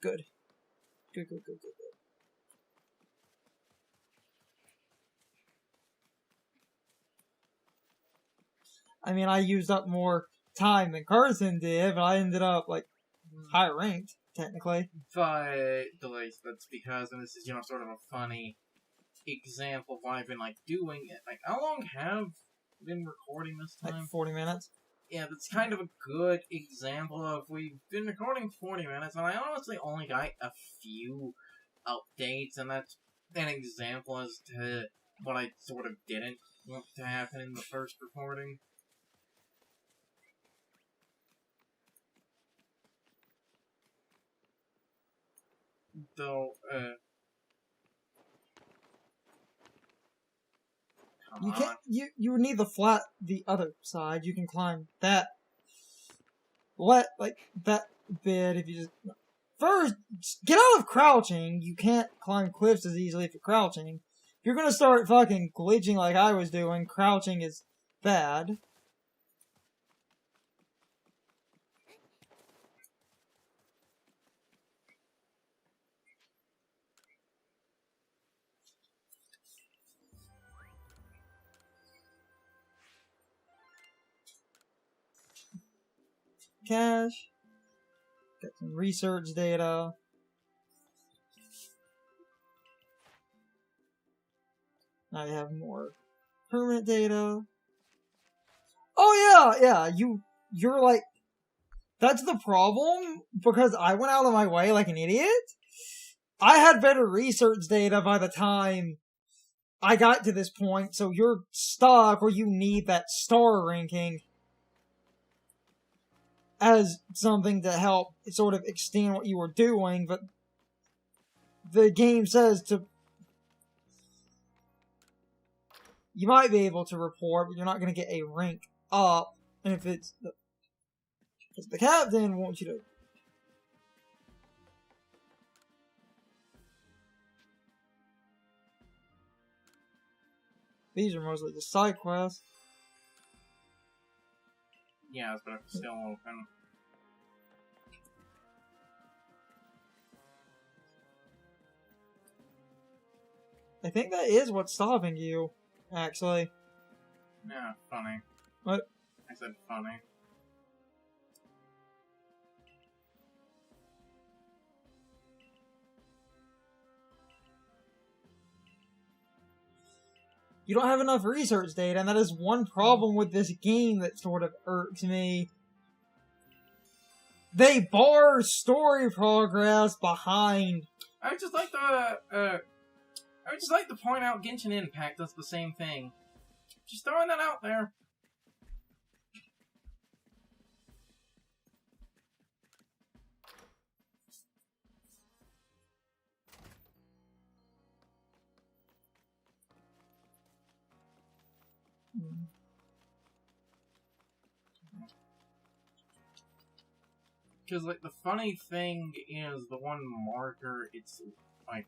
good. Good, good, good, good, good. I mean, I used up more time than Carson did, but I ended up, like, higher ranked, technically. But, like, that's because, and this is, sort of a funny example of why I've been, like, doing it. Like, how long have you been recording this time? Like 40 minutes. Yeah, that's kind of a good example of, we've been recording 40 minutes, and I honestly only got a few updates, and that's an example as to what I sort of didn't want to happen in the first recording. Though, You can't. You would need the other side. You can climb that. That bit if you just first get out of crouching. You can't climb cliffs as easily if you're crouching. If you're gonna start fucking glitching like I was doing, crouching is bad. Cache. Got some research data. Now you have more permanent data. Oh yeah. You're like, that's the problem, because I went out of my way like an idiot. I had better research data by the time I got to this point, so you're stuck where you need that star ranking as something to help sort of extend what you were doing, but the game says you might be able to report, but you're not going to get a rank up, and if it's the captain wants you to. These are mostly just side quests. Yeah, but it's still open. I think that is what's stopping you, actually. Yeah, funny. What? I said funny. You don't have enough research data, and that is one problem with this game that sort of irks me. They bar story progress behind. I would just like to point out Genshin Impact does the same thing. Just throwing that out there. Because, like, the funny thing is the one marker, it's, like,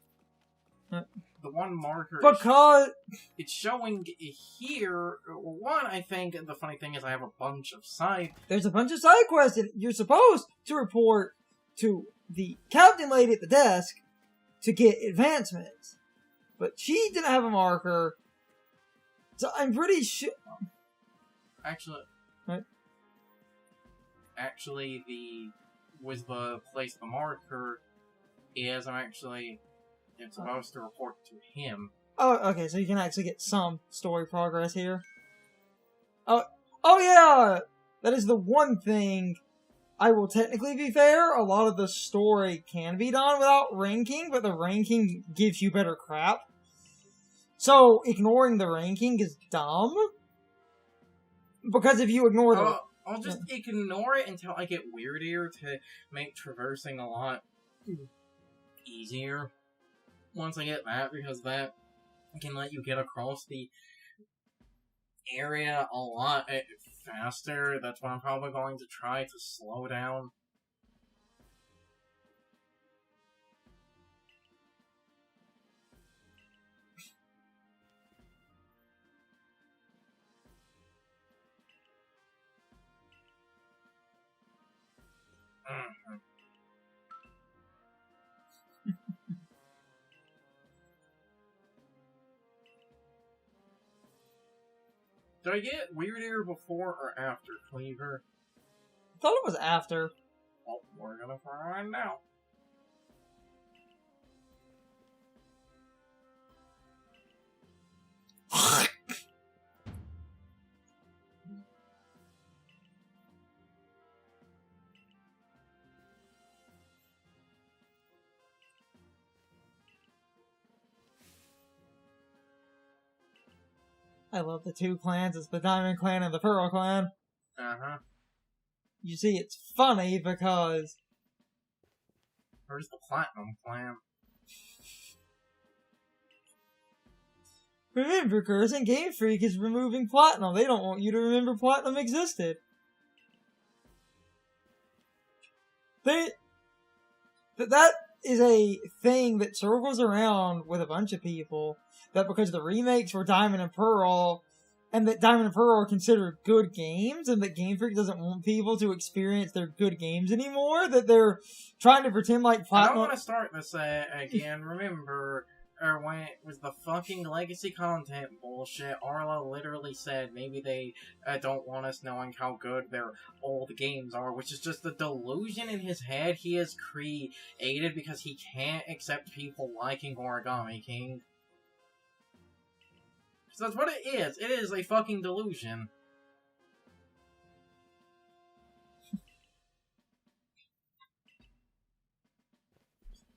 the one marker... Because... It's showing here, one, I think, the funny thing is I have a bunch of side... There's a bunch of side quests, and you're supposed to report to the captain lady at the desk to get advancements. But she didn't have a marker, so I'm pretty sure... Actually... What? Actually, with the place the marker is, it's supposed to report to him. Oh, okay, so you can actually get some story progress here. Oh yeah! That is the one thing. I will technically be fair, a lot of the story can be done without ranking, but the ranking gives you better crap. So, ignoring the ranking is dumb. Because if you ignore the... I'll just ignore it until I get weirder to make traversing a lot easier. Once I get that, because that can let you get across the area a lot faster. That's what I'm probably going to try to slow down. Did I get weirder before or after Cleaver? I thought it was after. Well, we're gonna find out. I love the two clans. It's the Diamond Clan and the Pearl Clan. Uh-huh. You see, it's funny because... Where's the Platinum Clan? Remember, Cursing, Game Freak is removing Platinum. They don't want you to remember Platinum existed. That is a thing that circles around with a bunch of people. That because the remakes were Diamond and Pearl, and that Diamond and Pearl are considered good games, and that Game Freak doesn't want people to experience their good games anymore, that they're trying to pretend like Platinum... I don't want to start this again. Remember, when it was the fucking legacy content bullshit, Arlo literally said maybe they don't want us knowing how good their old games are, which is just the delusion in his head he has created because he can't accept people liking Origami King. So that's what it is. It is a fucking delusion.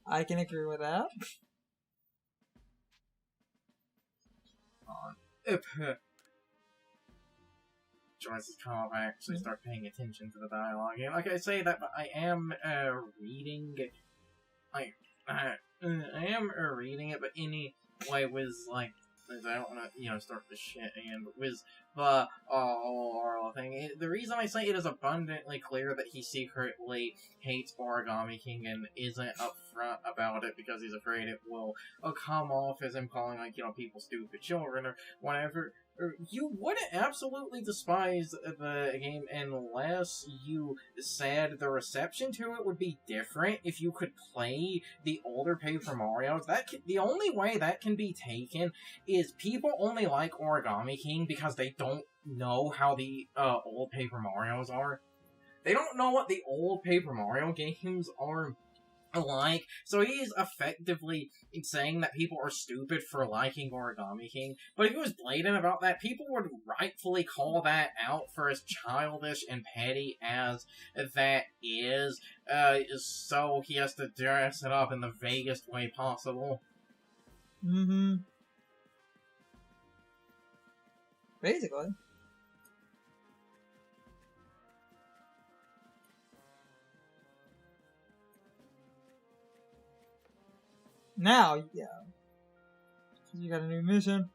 I can agree with that. Joyce's calm. I actually start paying attention to the dialogue. And like I say that, but I am reading. I am reading it, but anyway, was like. I don't want to, start this shit again, but with the Arlo thing, the reason I say it is abundantly clear that he secretly hates Origami King and isn't upfront about it because he's afraid it will come off as him calling, people stupid children or whatever. You wouldn't absolutely despise the game unless you said the reception to it would be different if you could play the older Paper Marios. The only way that can be taken is people only like Origami King because they don't know how the old Paper Marios are. They don't know what the old Paper Mario games are like, so he's effectively saying that people are stupid for liking Origami King, but if he was blatant about that, people would rightfully call that out for as childish and petty as that is, so he has to dress it up in the vaguest way possible. Mm-hmm. Basically. Now, yeah. You got a new mission.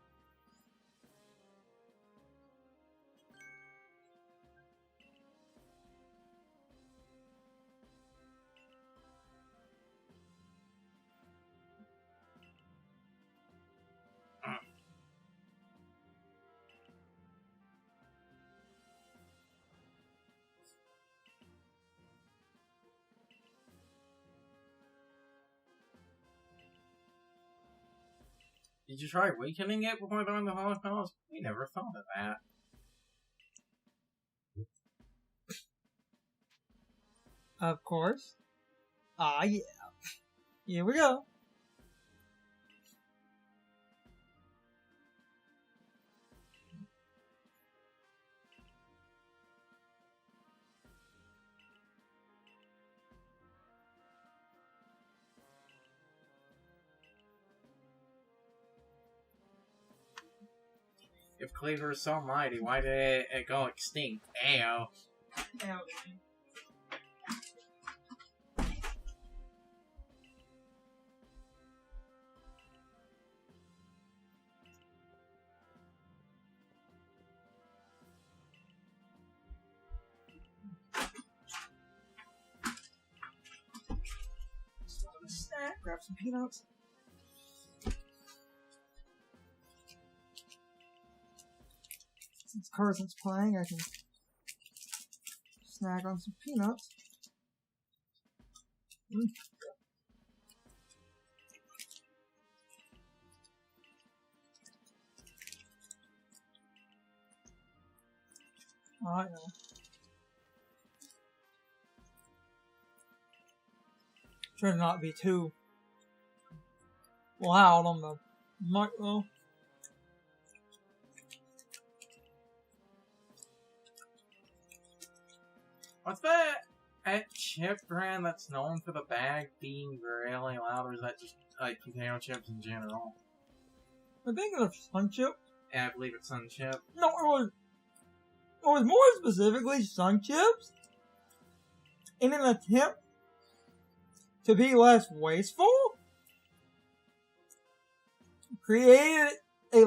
Did you try weakening it before doing the Holocaust? We never thought of that. Of course. Yeah. Here we go. If Cleaver is so mighty, why did it go extinct? Ayo. Ouch. Snack, grab some peanuts. Since Carson's playing, I can snack on some peanuts. I know. Try to not be too loud on the mic though. What's that? A chip brand that's known for the bag being really loud, or is that just like potato chips in general? I think it's Sun Chip. Yeah, I believe it's Sun Chip. No, it was more specifically Sun Chips. In an attempt to be less wasteful, created a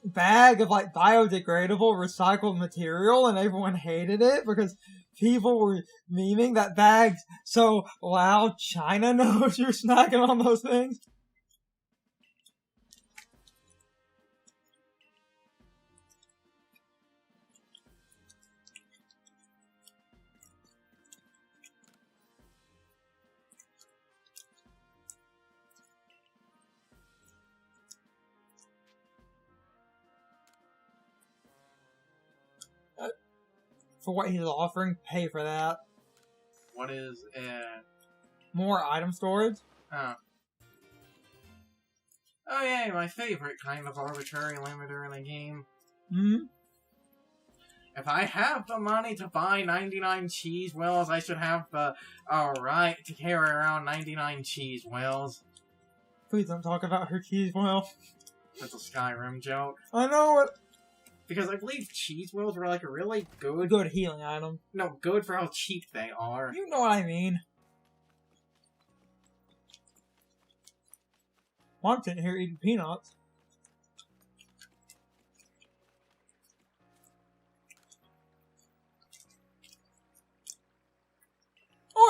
bag of biodegradable recycled material, and everyone hated it because people were memeing that bag's so loud China knows you're snacking on those things. For what he's offering, pay for that. What is more item storage? Oh yeah, my favorite kind of arbitrary limiter in a game. Hmm? If I have the money to buy 99 cheese wheels, I should have the right to carry around 99 cheese wheels. Please don't talk about her cheese wheel. That's a Skyrim joke. I know it. Because I believe cheese wheels were a really good... Good healing item. No, good for how cheap they are. You know what I mean. Well, I'm sitting here eating peanuts.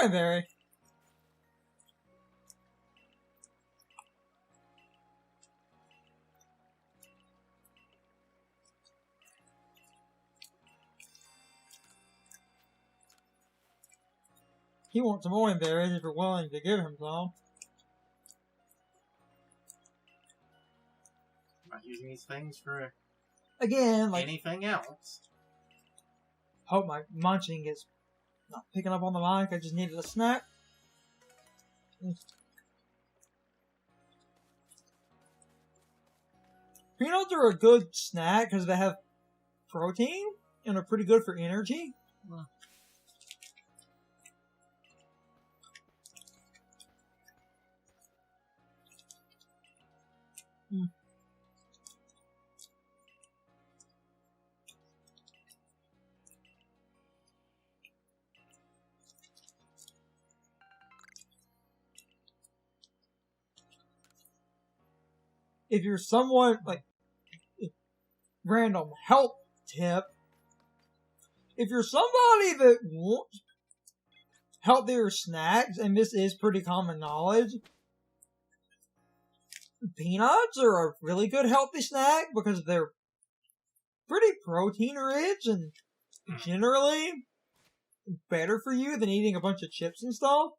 Oi, Barry. He wants some orange berries if you're willing to give him some. Not using these things for Again, anything else. Hope my munching is not picking up on the mic. I just needed a snack. Peanuts are a good snack because they have protein and are pretty good for energy. If you're someone, random health tip, if you're somebody that wants healthier snacks, and this is pretty common knowledge, peanuts are a really good healthy snack because they're pretty protein rich and generally better for you than eating a bunch of chips and stuff.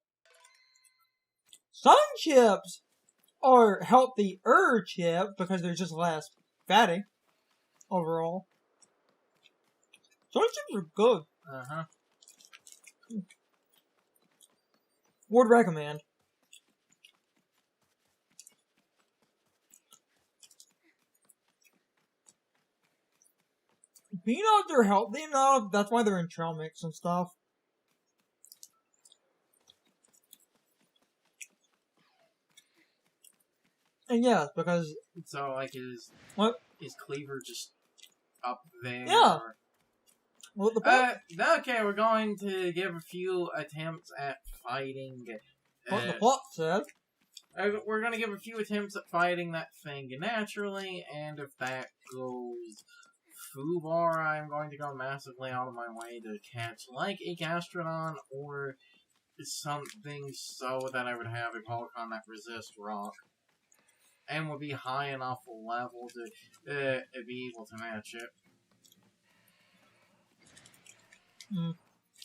Sun chips are healthier chip because they're just less fatty overall. Sun chips are good. Uh-huh. Would recommend. Peanuts are healthy enough, that's why they're in trail mix and stuff. And yes, because... So, What? Is Cleaver just up there? Yeah. Or... What the fuck? Okay, we're going to give a few attempts at fighting... What the plot said. We're going to give a few attempts at fighting that thing naturally, and if that goes foobar, I'm going to go massively out of my way to catch, a Gastrodon, or something so that I would have a Pokemon that resists rock. And would be high enough level to be able to match it.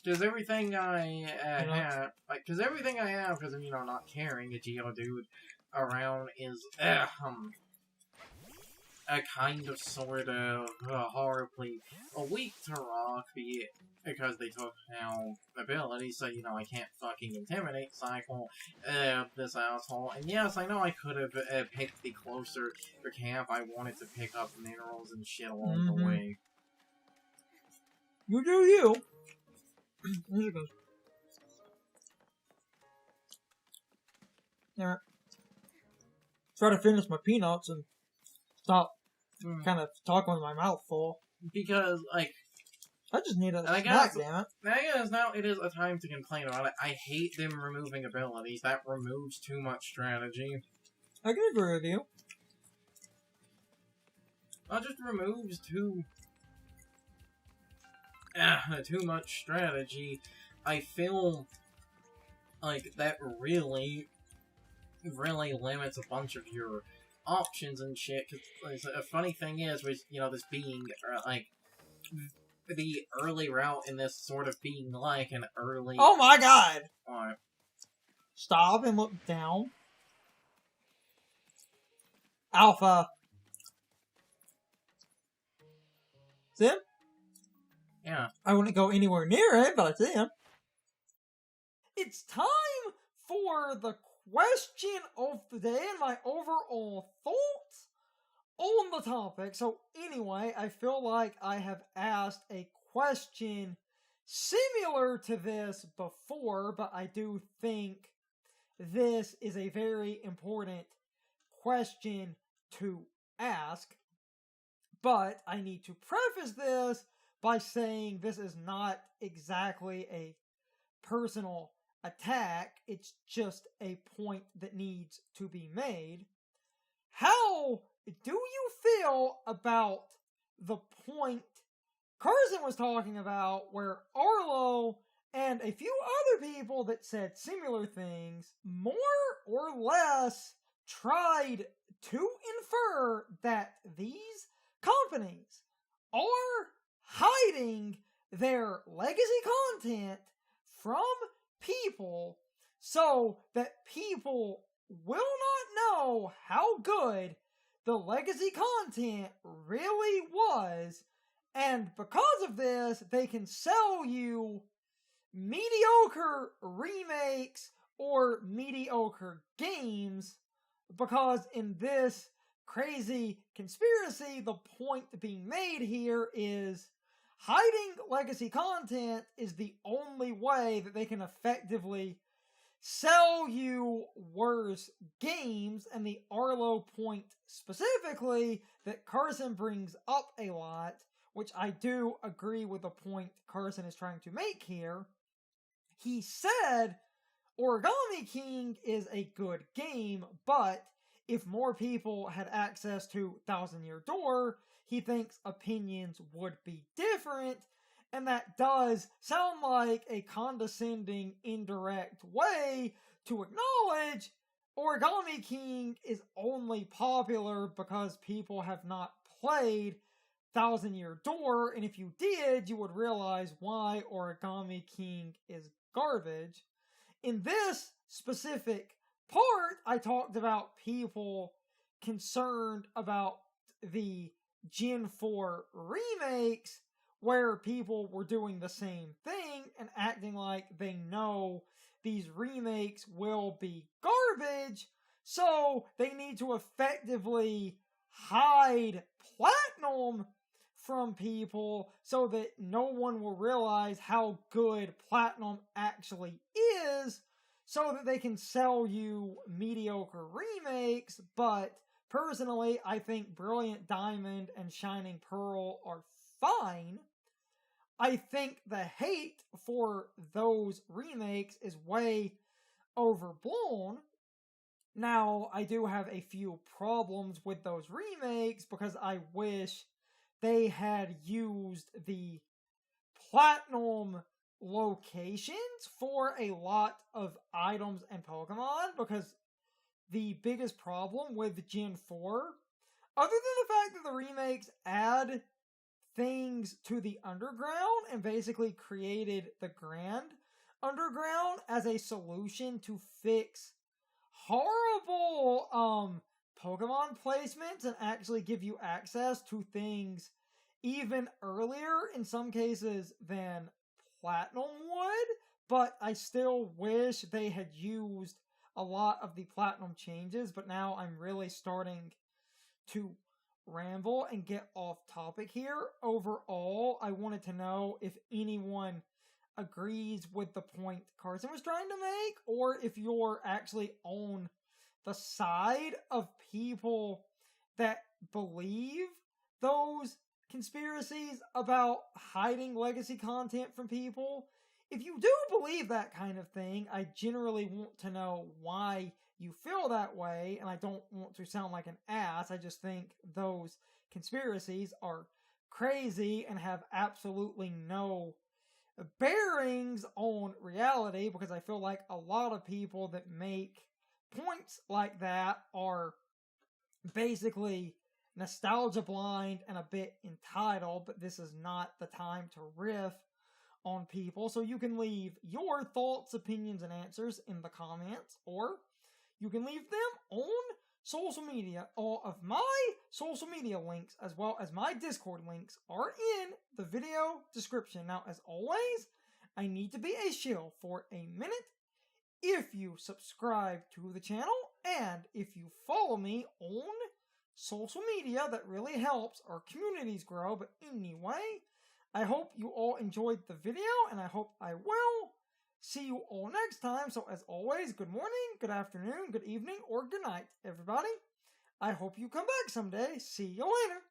Because everything I have, because I'm, not carrying a Geodude around is, a kind of sort of horribly weak to rock, be it because they took out abilities, so you know I can't fucking intimidate cycle this asshole. And yes, I know I could have picked the closer camp. I wanted to pick up minerals and shit along the way. You do you. There it goes. Alright. Try to finish my peanuts and stop kind of talking with my mouth full. Because, like, I just need a snack, damn it. I guess now it is a time to complain about it. I hate them removing abilities. That removes too much strategy. I can agree with you. That just removes too much strategy. I feel like that really limits a bunch of your options and shit. Cause a funny thing is, with this being like the early route in this sort of being like an early. Oh my god! Alright. Stop and look down. Alpha. See him? Yeah. I wouldn't go anywhere near him, but I see him. It's time for the question of the day and my overall thoughts on the topic. So anyway, I feel like I have asked a question similar to this before, but I do think this is a very important question to ask. But I need to preface this by saying this is not exactly a personal attack. It's just a point that needs to be made. How do you feel about the point Carson was talking about where Arlo and a few other people that said similar things more or less tried to infer that these companies are hiding their legacy content from people so that people will not know how good the legacy content really was, and because of this, they can sell you mediocre remakes or mediocre games, because in this crazy conspiracy, the point being made here is hiding legacy content is the only way that they can effectively sell you worse games, and the Arlo point specifically that Carson brings up a lot, which I do agree with the point Carson is trying to make here. He said Origami King is a good game, but if more people had access to Thousand Year Door, he thinks opinions would be different, and that does sound like a condescending, indirect way to acknowledge Origami King is only popular because people have not played Thousand Year Door, and if you did, you would realize why Origami King is garbage. In this specific part, I talked about people concerned about the Gen 4 remakes, where people were doing the same thing and acting like they know these remakes will be garbage, so they need to effectively hide Platinum from people so that no one will realize how good Platinum actually is, so that they can sell you mediocre remakes. But personally, I think Brilliant Diamond and Shining Pearl are fine. I think the hate for those remakes is way overblown. Now, I do have a few problems with those remakes because I wish they had used the Platinum locations for a lot of items and Pokemon, because the biggest problem with Gen 4, other than the fact that the remakes add things to the underground and basically created the Grand Underground as a solution to fix horrible Pokemon placements and actually give you access to things even earlier in some cases than Platinum would, but I still wish they had used a lot of the Platinum changes, but now I'm really starting to ramble and get off topic here. Overall, I wanted to know if anyone agrees with the point Carson was trying to make, or if you're actually on the side of people that believe those conspiracies about hiding legacy content from people. If you do believe that kind of thing, I generally want to know why you feel that way, and I don't want to sound like an ass. I just think those conspiracies are crazy and have absolutely no bearings on reality, because I feel like a lot of people that make points like that are basically nostalgia blind and a bit entitled, but this is not the time to riff on people. So you can leave your thoughts, opinions, and answers in the comments, or you can leave them on social media. All of my social media links, as well as my Discord links, are in the video description. Now, as always, I need to be a shill for a minute. If you subscribe to the channel, and if you follow me on social media, that really helps our communities grow. But anyway, I hope you all enjoyed the video, and I hope I will see you all next time. So as always, good morning, good afternoon, good evening, or good night, everybody. I hope you come back someday. See you later.